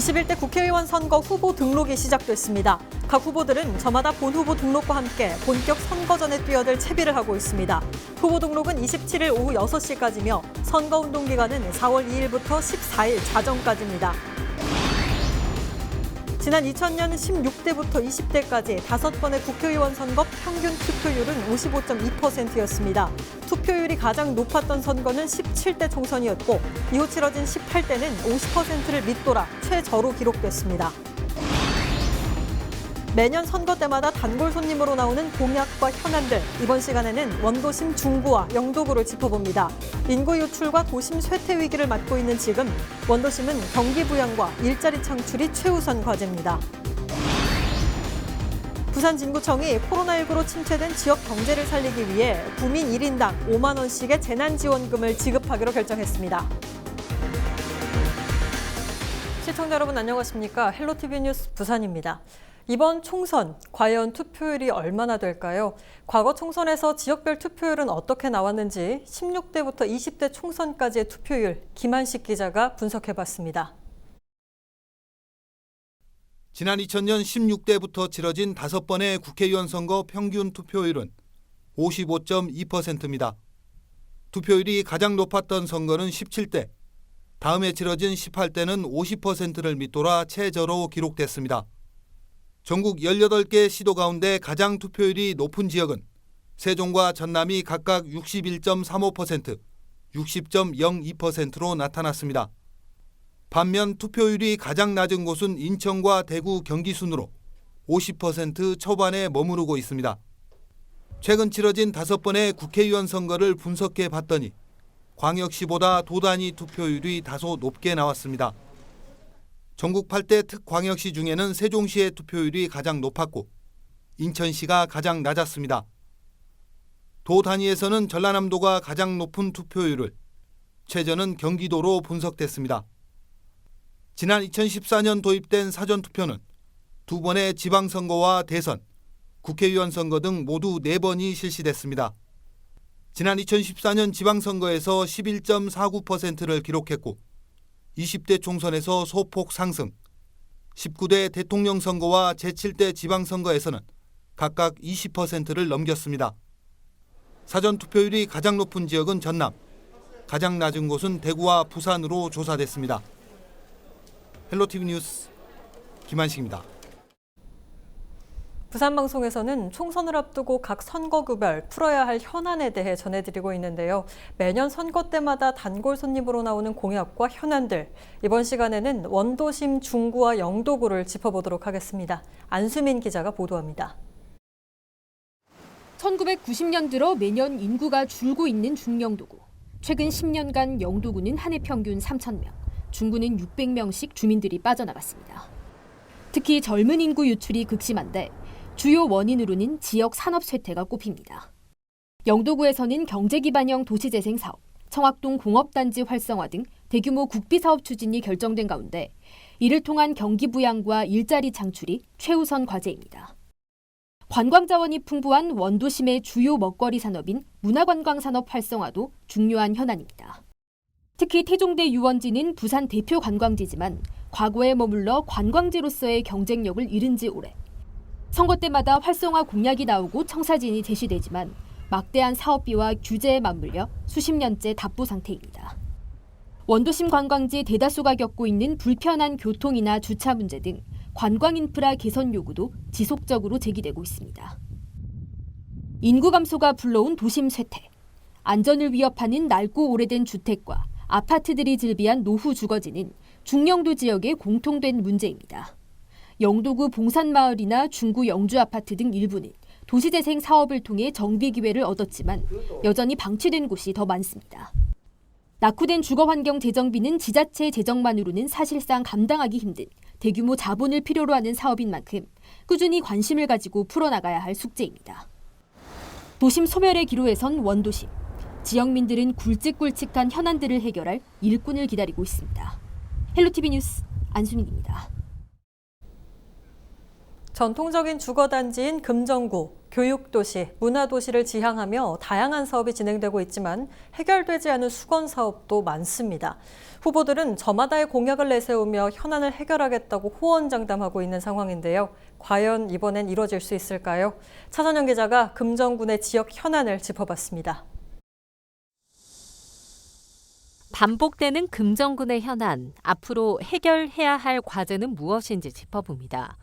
21대 국회의원 선거 후보 등록이 시작됐습니다. 각 후보들은 저마다 본 후보 등록과 함께 본격 선거전에 뛰어들 채비를 하고 있습니다. 후보 등록은 27일 오후 6시까지며 선거운동 기간은 4월 2일부터 14일 자정까지입니다. 지난 2000년 16대부터 20대까지 5번의 국회의원 선거 평균 투표율은 55.2%였습니다. 투표율이 가장 높았던 선거는 17대 총선이었고 이후 치러진 18대는 50%를 밑돌아 최저로 기록됐습니다. 매년 선거 때마다 단골 손님으로 나오는 공약과 현안들, 이번 시간에는 원도심 중구와 영도구를 짚어봅니다. 인구 유출과 도심 쇠퇴 위기를 맞고 있는 지금 원도심은 경기 부양과 일자리 창출이 최우선 과제입니다. 부산 진구청이 코로나19로 침체된 지역 경제를 살리기 위해 구민 1인당 5만 원씩의 재난지원금을 지급하기로 결정했습니다. 시청자 여러분 안녕하십니까? 헬로티비 뉴스 부산입니다. 이번 총선, 과연 투표율이 얼마나 될까요? 과거 총선에서 지역별 투표율은 어떻게 나왔는지 16대부터 20대 총선까지의 투표율, 김한식 기자가 분석해봤습니다. 지난 2000년 16대부터 치러진 5번의 국회의원 선거 평균 투표율은 55.2%입니다. 투표율이 가장 높았던 선거는 17대, 다음에 치러진 18대는 50%를 밑돌아 최저로 기록됐습니다. 전국 18개 시도 가운데 가장 투표율이 높은 지역은 세종과 전남이 각각 61.35%, 60.02%로 나타났습니다. 반면 투표율이 가장 낮은 곳은 인천과 대구, 경기 순으로 50% 초반에 머무르고 있습니다. 최근 치러진 5번의 국회의원 선거를 분석해 봤더니 광역시보다 도단위 투표율이 다소 높게 나왔습니다. 전국 8대 특광역시 중에는 세종시의 투표율이 가장 높았고 인천시가 가장 낮았습니다. 도 단위에서는 전라남도가 가장 높은 투표율을, 최저는 경기도로 분석됐습니다. 지난 2014년 도입된 사전투표는 2번의 지방선거와 대선, 국회의원 선거 등 모두 4번이 실시됐습니다. 지난 2014년 지방선거에서 11.49%를 기록했고 20대 총선에서 소폭 상승, 19대 대통령 선거와 제7대 지방선거에서는 각각 20%를 넘겼습니다. 사전투표율이 가장 높은 지역은 전남, 가장 낮은 곳은 대구와 부산으로 조사됐습니다. 헬로티비 뉴스 김한식입니다. 부산방송에서는 총선을 앞두고 각 선거구별 풀어야 할 현안에 대해 전해드리고 있는데요. 매년 선거 때마다 단골 손님으로 나오는 공약과 현안들, 이번 시간에는 원도심 중구와 영도구를 짚어보도록 하겠습니다. 안수민 기자가 보도합니다. 1990년 들어 매년 인구가 줄고 있는 중영도구. 최근 10년간 영도구는 한 해 평균 3,000명, 중구는 600명씩 주민들이 빠져나갔습니다. 특히 젊은 인구 유출이 극심한데 주요 원인으로는 지역 산업 쇠퇴가 꼽힙니다. 영도구에서는 경제기반형 도시재생 사업, 청학동 공업단지 활성화 등 대규모 국비사업 추진이 결정된 가운데 이를 통한 경기 부양과 일자리 창출이 최우선 과제입니다. 관광자원이 풍부한 원도심의 주요 먹거리 산업인 문화관광산업 활성화도 중요한 현안입니다. 특히 태종대 유원지는 부산 대표 관광지지만 과거에 머물러 관광지로서의 경쟁력을 잃은 지 오래. 선거 때마다 활성화 공약이 나오고 청사진이 제시되지만 막대한 사업비와 규제에 맞물려 수십 년째 답보 상태입니다. 원도심 관광지 대다수가 겪고 있는 불편한 교통이나 주차 문제 등 관광 인프라 개선 요구도 지속적으로 제기되고 있습니다. 인구 감소가 불러온 도심 쇠퇴, 안전을 위협하는 낡고 오래된 주택과 아파트들이 즐비한 노후 주거지는 중영도 지역의 공통된 문제입니다. 영도구 봉산마을이나 중구 영주아파트 등 일부는 도시재생 사업을 통해 정비 기회를 얻었지만 여전히 방치된 곳이 더 많습니다. 낙후된 주거환경 재정비는 지자체 재정만으로는 사실상 감당하기 힘든 대규모 자본을 필요로 하는 사업인 만큼 꾸준히 관심을 가지고 풀어나가야 할 숙제입니다. 도심 소멸의 기로에 선 원도심. 지역민들은 굵직굵직한 현안들을 해결할 일꾼을 기다리고 있습니다. 헬로티비 뉴스 안수민입니다. 전통적인 주거단지인 금정구, 교육도시, 문화도시를 지향하며 다양한 사업이 진행되고 있지만 해결되지 않은 수건 사업도 많습니다. 후보들은 저마다의 공약을 내세우며 현안을 해결하겠다고 호언장담하고 있는 상황인데요. 과연 이번엔 이뤄질 수 있을까요? 차선영 기자가 금정군의 지역 현안을 짚어봤습니다. 반복되는 금정군의 현안, 앞으로 해결해야 할 과제는 무엇인지 짚어봅니다.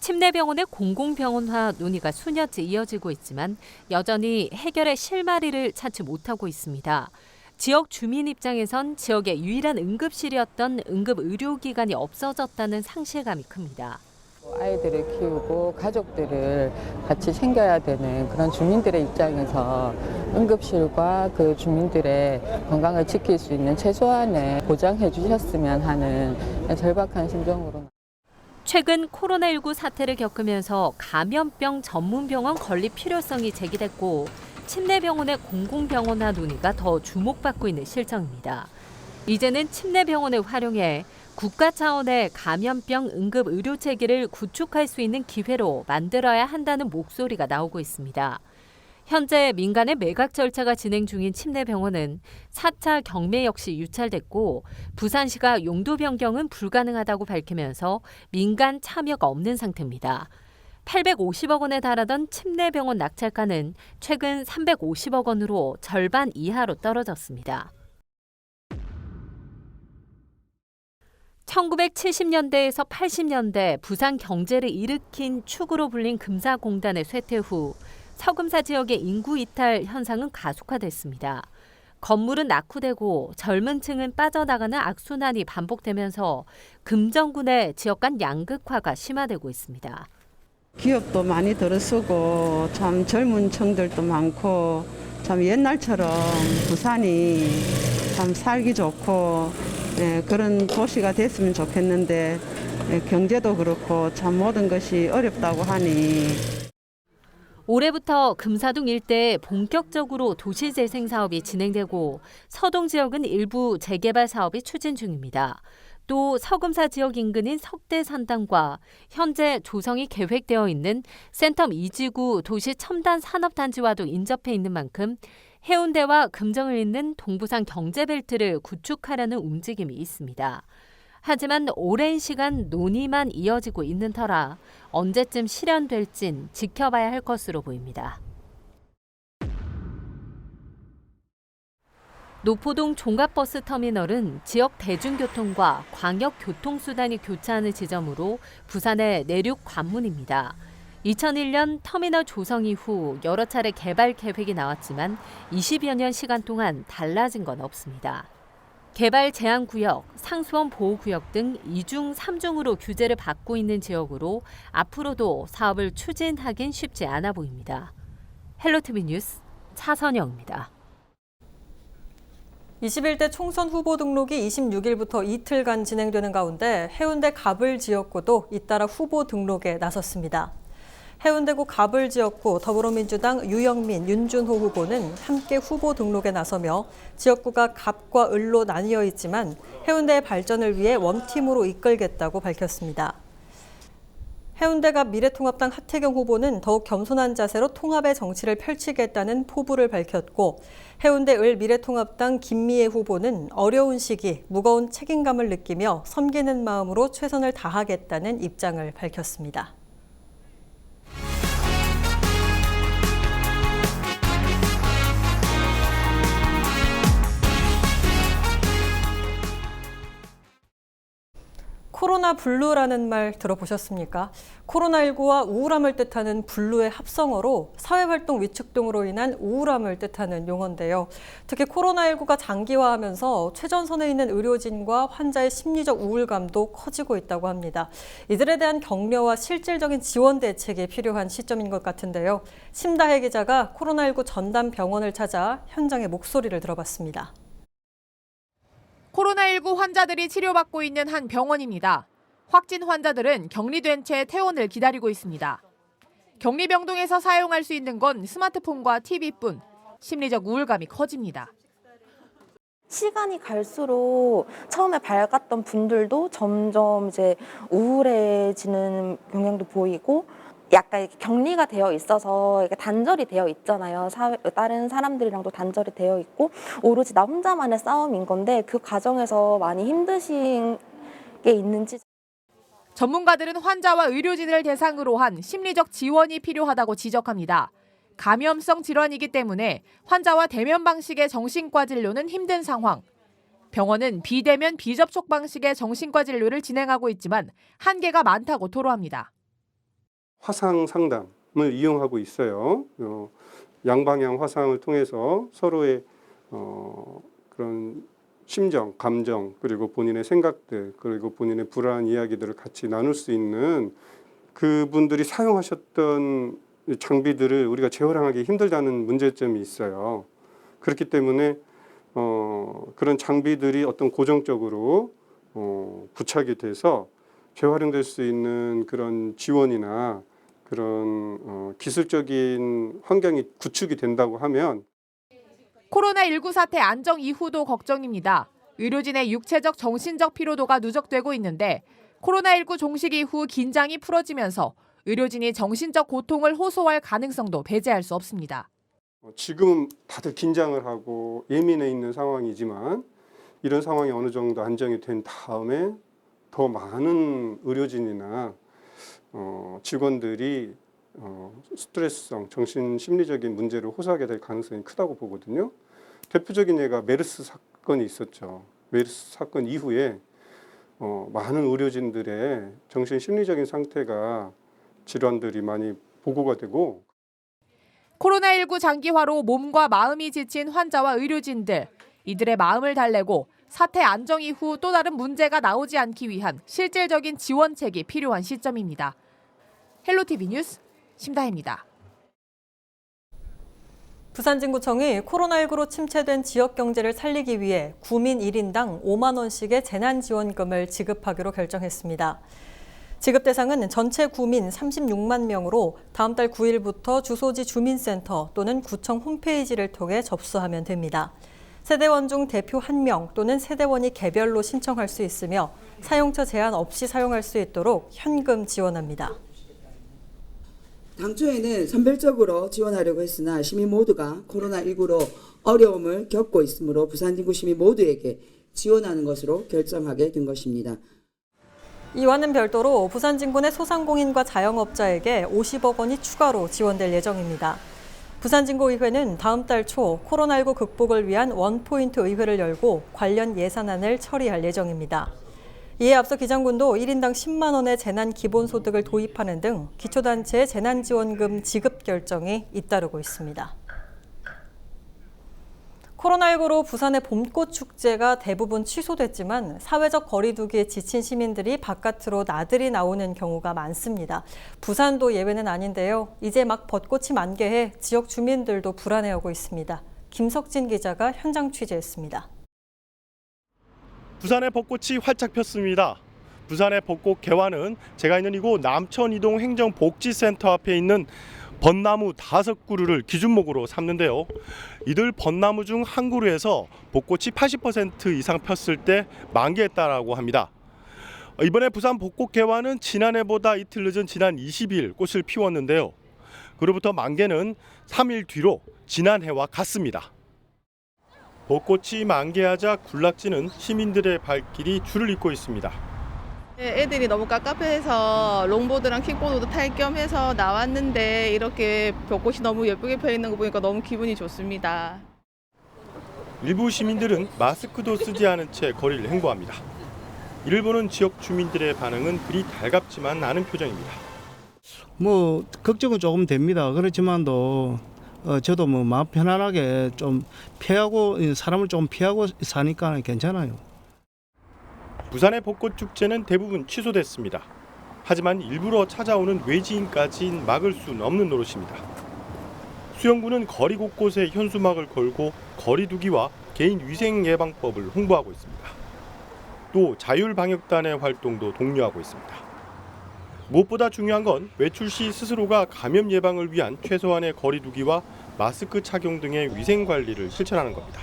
침례병원의 공공병원화 논의가 수년째 이어지고 있지만 여전히 해결의 실마리를 찾지 못하고 있습니다. 지역 주민 입장에선 지역의 유일한 응급실이었던 응급의료기관이 없어졌다는 상실감이 큽니다. 아이들을 키우고 가족들을 같이 챙겨야 되는 그런 주민들의 입장에서 응급실과 그 주민들의 건강을 지킬 수 있는 최소한의 보장해 주셨으면 하는 절박한 심정으로. 최근 코로나19 사태를 겪으면서 감염병 전문병원 건립 필요성이 제기됐고 침례병원의 공공병원화 논의가 더 주목받고 있는 실정입니다. 이제는 침례병원을 활용해 국가 차원의 감염병 응급 의료 체계를 구축할 수 있는 기회로 만들어야 한다는 목소리가 나오고 있습니다. 현재 민간의 매각 절차가 진행 중인 침례병원은 4차 경매 역시 유찰됐고 부산시가 용도 변경은 불가능하다고 밝히면서 민간 참여가 없는 상태입니다. 850억 원에 달하던 침례병원 낙찰가는 최근 350억 원으로 절반 이하로 떨어졌습니다. 1970년대에서 80년대 부산 경제를 일으킨 축으로 불린 금사공단의 쇠퇴 후 서금사 지역의 인구 이탈 현상은 가속화됐습니다. 건물은 낙후되고 젊은 층은 빠져나가는 악순환이 반복되면서 금정군의 지역 간 양극화가 심화되고 있습니다. 기업도 많이 들어서고 참 젊은 층들도 많고 참 옛날처럼 부산이 참 살기 좋고 그런 도시가 됐으면 좋겠는데 경제도 그렇고 참 모든 것이 어렵다고 하니. 올해부터 금사동 일대에 본격적으로 도시재생 사업이 진행되고 서동 지역은 일부 재개발 사업이 추진 중입니다. 또 서금사 지역 인근인 석대산당과 현재 조성이 계획되어 있는 센텀 이지구 도시 첨단 산업단지와도 인접해 있는 만큼 해운대와 금정을 잇는 동부산 경제벨트를 구축하려는 움직임이 있습니다. 하지만 오랜 시간 논의만 이어지고 있는 터라 언제쯤 실현될진 지켜봐야 할 것으로 보입니다. 노포동 종합버스 터미널은 지역 대중교통과 광역교통수단이 교차하는 지점으로 부산의 내륙 관문입니다. 2001년 터미널 조성 이후 여러 차례 개발 계획이 나왔지만 20여 년 시간 동안 달라진 건 없습니다. 개발 제한구역, 상수원 보호구역 등 2중, 3중으로 규제를 받고 있는 지역으로 앞으로도 사업을 추진하긴 쉽지 않아 보입니다. 헬로티비 뉴스 차선영입니다. 21대 총선 후보 등록이 26일부터 이틀간 진행되는 가운데 해운대 갑을 지역구도 잇따라 후보 등록에 나섰습니다. 해운대구 갑을 지역구 더불어민주당 유영민, 윤준호 후보는 함께 후보 등록에 나서며 지역구가 갑과 을로 나뉘어 있지만 해운대의 발전을 위해 원팀으로 이끌겠다고 밝혔습니다. 해운대갑 미래통합당 하태경 후보는 더욱 겸손한 자세로 통합의 정치를 펼치겠다는 포부를 밝혔고 해운대 을 미래통합당 김미애 후보는 어려운 시기, 무거운 책임감을 느끼며 섬기는 마음으로 최선을 다하겠다는 입장을 밝혔습니다. 코로나 블루라는 말 들어보셨습니까? 코로나19와 우울함을 뜻하는 블루의 합성어로 사회활동 위축 등으로 인한 우울함을 뜻하는 용어인데요. 특히 코로나19가 장기화하면서 최전선에 있는 의료진과 환자의 심리적 우울감도 커지고 있다고 합니다. 이들에 대한 격려와 실질적인 지원 대책이 필요한 시점인 것 같은데요. 심다혜 기자가 코로나19 전담 병원을 찾아 현장의 목소리를 들어봤습니다. 코로나19 환자들이 치료받고 있는 한 병원입니다. 확진 환자들은 격리된 채 퇴원을 기다리고 있습니다. 격리병동에서 사용할 수 있는 건 스마트폰과 TV뿐. 심리적 우울감이 커집니다. 시간이 갈수록 처음에 밝았던 분들도 점점 이제 우울해지는 경향도 보이고 약간 이렇게 격리가 되어 있어서 이렇게 단절이 되어 있잖아요. 다른 사람들이랑도 단절이 되어 있고 오로지 나 혼자만의 싸움인 건데 그 과정에서 많이 힘드신 게 있는지. 전문가들은 환자와 의료진을 대상으로 한 심리적 지원이 필요하다고 지적합니다. 감염성 질환이기 때문에 환자와 대면 방식의 정신과 진료는 힘든 상황. 병원은 비대면 비접촉 방식의 정신과 진료를 진행하고 있지만 한계가 많다고 토로합니다. 화상 상담을 이용하고 있어요. 양방향 화상을 통해서 서로의 그런 심정, 감정, 그리고 본인의 생각들, 그리고 본인의 불안한 이야기들을 같이 나눌 수 있는 그분들이 사용하셨던 장비들을 우리가 재활용하기 힘들다는 문제점이 있어요. 그렇기 때문에 그런 장비들이 어떤 고정적으로 부착이 돼서 재활용될 수 있는 그런 지원이나 그런 기술적인 환경이 구축이 된다고 하면 코로나19 사태 안정 이후도 걱정입니다. 의료진의 육체적, 정신적 피로도가 누적되고 있는데 코로나19 종식 이후 긴장이 풀어지면서 의료진이 정신적 고통을 호소할 가능성도 배제할 수 없습니다. 지금 다들 긴장을 하고 예민해 있는 상황이지만 이런 상황이 어느 정도 안정이 된 다음에 더 많은 의료진이나 직원들이 스트레스성, 정신 심리적인 문제를 호소하게 될 가능성이 크다고 보거든요. 대표적인 예가 메르스 사건이 있었죠. 메르스 사건 이후에 많은 의료진들의 정신 심리적인 상태가 질환들이 많이 보고가 되고 코로나19 장기화로 몸과 마음이 지친 환자와 의료진들, 이들의 마음을 달래고 사태 안정 이후 또 다른 문제가 나오지 않기 위한 실질적인 지원책이 필요한 시점입니다. 헬로티비 뉴스 심다혜입니다. 부산진구청이 코로나19로 침체된 지역 경제를 살리기 위해 구민 1인당 5만 원씩의 재난지원금을 지급하기로 결정했습니다. 지급 대상은 전체 구민 36만 명으로 다음 달 9일부터 주소지 주민센터 또는 구청 홈페이지를 통해 접수하면 됩니다. 세대원 중 대표 1명 또는 세대원이 개별로 신청할 수 있으며 사용처 제한 없이 사용할 수 있도록 현금 지원합니다. 당초에는 선별적으로 지원하려고 했으나 시민 모두가 코로나19로 어려움을 겪고 있으므로 부산진구 시민 모두에게 지원하는 것으로 결정하게 된 것입니다. 이와는 별도로 부산진군의 소상공인과 자영업자에게 50억 원이 추가로 지원될 예정입니다. 부산진구의회는 다음 달 초 코로나19 극복을 위한 원포인트 의회를 열고 관련 예산안을 처리할 예정입니다. 이에 앞서 기장군도 1인당 10만 원의 재난 기본소득을 도입하는 등 기초단체의 재난지원금 지급 결정이 잇따르고 있습니다. 코로나19로 부산의 봄꽃 축제가 대부분 취소됐지만 사회적 거리 두기에 지친 시민들이 바깥으로 나들이 나오는 경우가 많습니다. 부산도 예외는 아닌데요. 이제 막 벚꽃이 만개해 지역 주민들도 불안해하고 있습니다. 김석진 기자가 현장 취재했습니다. 부산의 벚꽃이 활짝 폈습니다. 부산의 벚꽃 개화는 제가 있는 이곳 남천이동 행정복지센터 앞에 있는 벚나무 5그루를 기준목으로 삼는데요. 이들 벚나무 중 한 그루에서 벚꽃이 80% 이상 폈을 때 만개했다라고 합니다. 이번에 부산 벚꽃 개화는 지난해보다 이틀 늦은 지난 20일 꽃을 피웠는데요. 그로부터 만개는 3일 뒤로 지난해와 같습니다. 벚꽃이 만개하자 군락지는 시민들의 발길이 줄을 잇고 있습니다. 애들이 너무 깝깝해서 롱보드랑 킥보드도 탈 겸 해서 나왔는데 이렇게 벚꽃이 너무 예쁘게 펴 있는 거 보니까 너무 기분이 좋습니다. 일부 시민들은 마스크도 쓰지 않은 채 거리를 행보합니다. 이를 보는 지역 주민들의 반응은 그리 달갑지만 않은 표정입니다. 걱정은 조금 됩니다. 그렇지만도 저도 마음 편안하게 좀 피하고 사람을 좀 피하고 사니까 괜찮아요. 부산의 벚꽃 축제는 대부분 취소됐습니다. 하지만 일부러 찾아오는 외지인까지는 막을 수는 없는 노릇입니다. 수영구는 거리 곳곳에 현수막을 걸고 거리두기와 개인 위생 예방법을 홍보하고 있습니다. 또 자율방역단의 활동도 독려하고 있습니다. 무엇보다 중요한 건 외출 시 스스로가 감염 예방을 위한 최소한의 거리두기와 마스크 착용 등의 위생 관리를 실천하는 겁니다.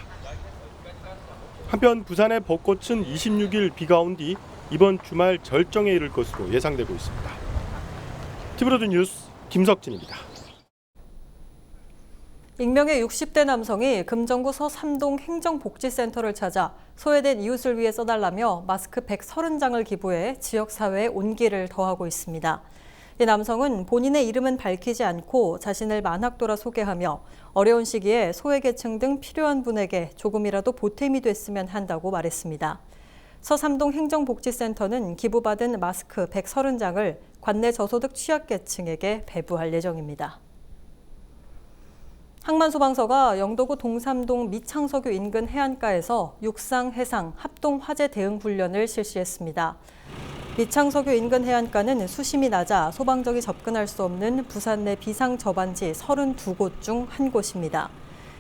한편 부산의 벚꽃은 26일 비가 온 뒤 이번 주말 절정에 이를 것으로 예상되고 있습니다. TV로드 뉴스 김석진입니다. 익명의 60대 남성이 금정구 서삼동 행정복지센터를 찾아 소외된 이웃을 위해 써달라며 마스크 130장을 기부해 지역사회에 온기를 더하고 있습니다. 이 남성은 본인의 이름은 밝히지 않고 자신을 만학도라 소개하며 어려운 시기에 소외계층 등 필요한 분에게 조금이라도 보탬이 됐으면 한다고 말했습니다. 서삼동 행정복지센터는 기부받은 마스크 130장을 관내 저소득 취약계층에게 배부할 예정입니다. 항만소방서가 영도구 동삼동 미창석유 인근 해안가에서 육상, 해상, 합동 화재 대응 훈련을 실시했습니다. 미창석유 인근 해안가는 수심이 낮아 소방정이 접근할 수 없는 부산 내 비상 저반지 32곳 중 한 곳입니다.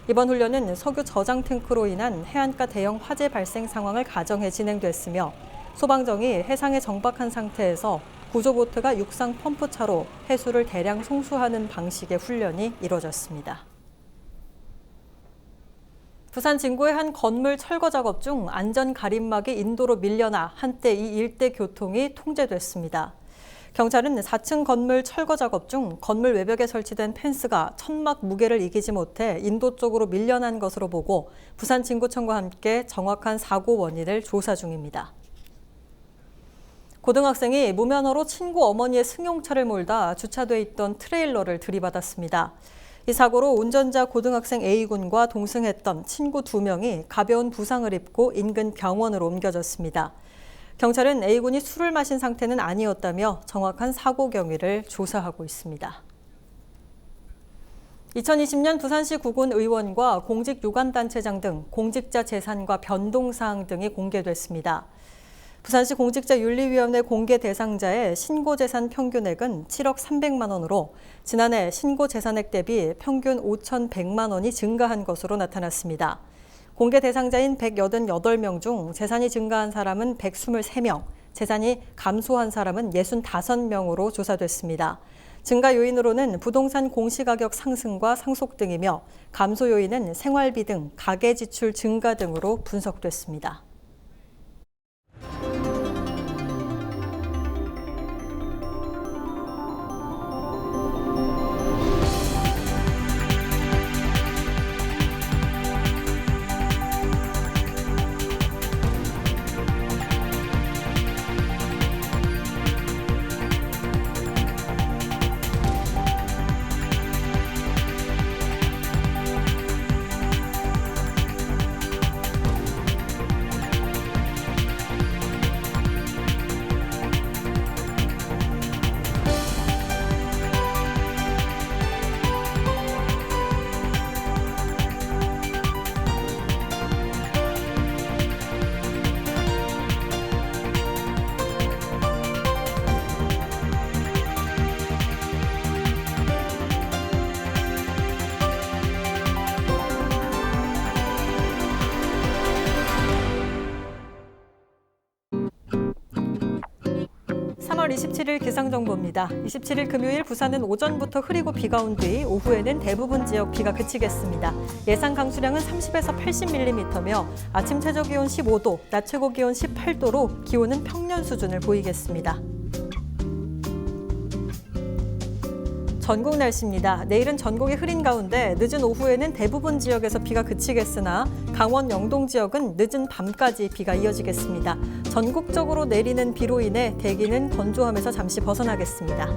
이번 훈련은 석유 저장 탱크로 인한 해안가 대형 화재 발생 상황을 가정해 진행됐으며 소방정이 해상에 정박한 상태에서 구조보트가 육상 펌프차로 해수를 대량 송수하는 방식의 훈련이 이뤄졌습니다. 부산 진구의 한 건물 철거 작업 중 안전 가림막이 인도로 밀려나 한때 이 일대 교통이 통제됐습니다. 경찰은 4층 건물 철거 작업 중 건물 외벽에 설치된 펜스가 천막 무게를 이기지 못해 인도 쪽으로 밀려난 것으로 보고 부산 진구청과 함께 정확한 사고 원인을 조사 중입니다. 고등학생이 무면허로 친구 어머니의 승용차를 몰다 주차돼 있던 트레일러를 들이받았습니다. 이 사고로 운전자 고등학생 A군과 동승했던 친구 2명이 가벼운 부상을 입고 인근 병원으로 옮겨졌습니다. 경찰은 A군이 술을 마신 상태는 아니었다며 정확한 사고 경위를 조사하고 있습니다. 2020년 부산시 구군 의원과 공직유관단체장 등 공직자 재산과 변동사항 등이 공개됐습니다. 부산시 공직자윤리위원회 공개 대상자의 신고재산 평균액은 7억 300만 원으로 지난해 신고재산액 대비 평균 5,100만 원이 증가한 것으로 나타났습니다. 공개 대상자인 188명 중 재산이 증가한 사람은 123명, 재산이 감소한 사람은 65명으로 조사됐습니다. 증가 요인으로는 부동산 공시가격 상승과 상속 등이며 감소 요인은 생활비 등 가계 지출 증가 등으로 분석됐습니다. (3월 27일) 기상정보입니다. 27일 금요일 부산은 오전부터 흐리고 비가 온 뒤 오후에는 대부분 지역 비가 그치겠습니다. 예상 강수량은 30에서 80mm며 아침 최저기온 15도, 낮 최고기온 18도로 기온은 평년 수준을 보이겠습니다. 전국 날씨입니다. 내일은 전국이 흐린 가운데 늦은 오후에는 대부분 지역에서 비가 그치겠으나 강원 영동 지역은 늦은 밤까지 비가 이어지겠습니다. 전국적으로 내리는 비로 인해 대기는 건조함에서 잠시 벗어나겠습니다.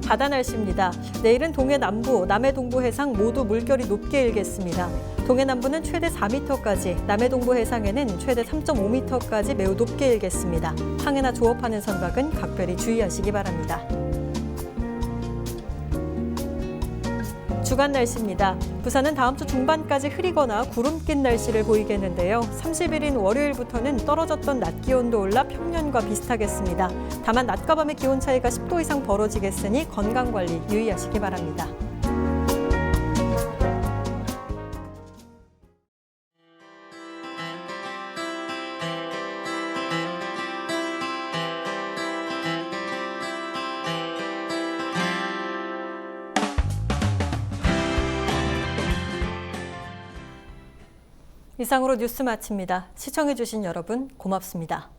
바다 날씨입니다. 내일은 동해 남부, 남해 동부 해상 모두 물결이 높게 일겠습니다. 동해 남부는 최대 4m까지, 남해 동부 해상에는 최대 3.5m까지 매우 높게 일겠습니다. 항해나 조업하는 선박은 각별히 주의하시기 바랍니다. 주간 날씨입니다. 부산은 다음 주 중반까지 흐리거나 구름 낀 날씨를 보이겠는데요. 30일인 월요일부터는 떨어졌던 낮 기온도 올라 평년과 비슷하겠습니다. 다만 낮과 밤의 기온 차이가 10도 이상 벌어지겠으니 건강관리 유의하시기 바랍니다. 이상으로 뉴스 마칩니다. 시청해주신 여러분 고맙습니다.